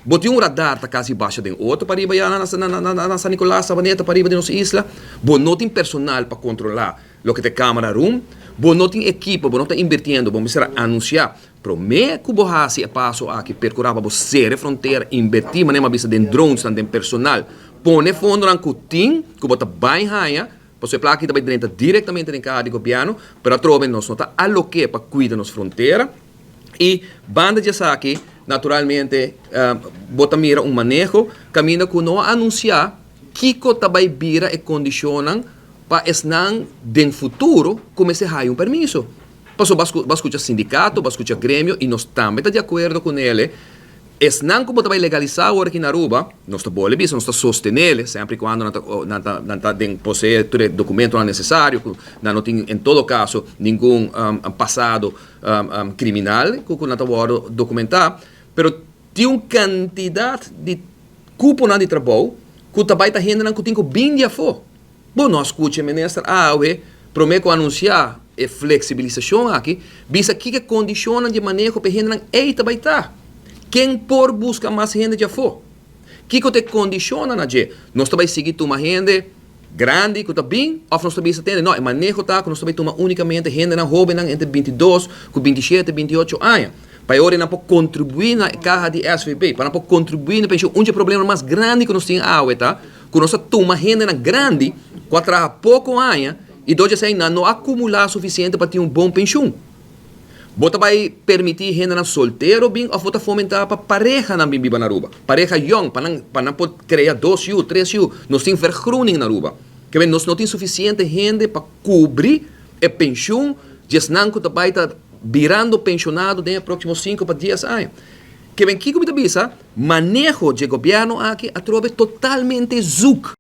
Botei um radar tá quase baixa de outro para riba na San Nicolás, Sabaneta, para riba de nossa isla. Bom, não tem personal para controlar o que tem câmera room. Bom, não tem equipe, bom, não está invertindo, bom, será anunciar. Pro me que borrasse é passo aqui percurava a fronteira, invertir, mas nem vista de drones, tem personal. Põe fundo na cutim, que bota bem raia, você placa também dentro diretamente em cada governo, para trocar nós não está aloque para cuidar nos fronteira. E banda de saque, naturalmente, bota mira manejo, caminha com não anunciar que também vira e condicionam para esnan den futuro comece a um permisso. Passou bascucha sindicato, bascucha grêmio e nós também está de acordo com ele. Esnan como também legalizar agora aqui na Aruba, nós está bom, nós está sostener, sempre quando não está den possuir todo documento necessário, não tem em todo caso nenhum passado criminal que não está documentar, pero tem uma quantidade de cupo de trabalho que também está rendendo que tem que bem de fora. Bom, nós escutamos, ministro, prometo anunciar a flexibilização aqui, visa que condiciona de manejo para render eita vai estar. Quem por busca mais renda já for. Que te condiciona na je? Nós também seguir uma renda grande que está bem, ou nós também atende. Não, o manejo está que nós também toma unicamente renda na jovem entre 22 com 27, 28 anos. Para eu não pode contribuir na carga de SVP, para não pode contribuir na pensão. Um problema mais grande que nós temos é que nós toma renda grande, que trabalha pouco anos, e dois não acumular suficiente para ter um bom pensão. Bota vai permitir renda solteiro bem ou bota fomentar para pareja na bimbiba na Aruba. Pareja young, para não pode criar 2 u, 3 u. Nós temos vergroening na Aruba. Que bem, nós não temos suficiente renda para cobrir a pensão, já não que vai estar virando pensionado nos próximos 5 para 10 anos. Que bem, que como te avisa, manejo de governo aqui a totalmente zuc.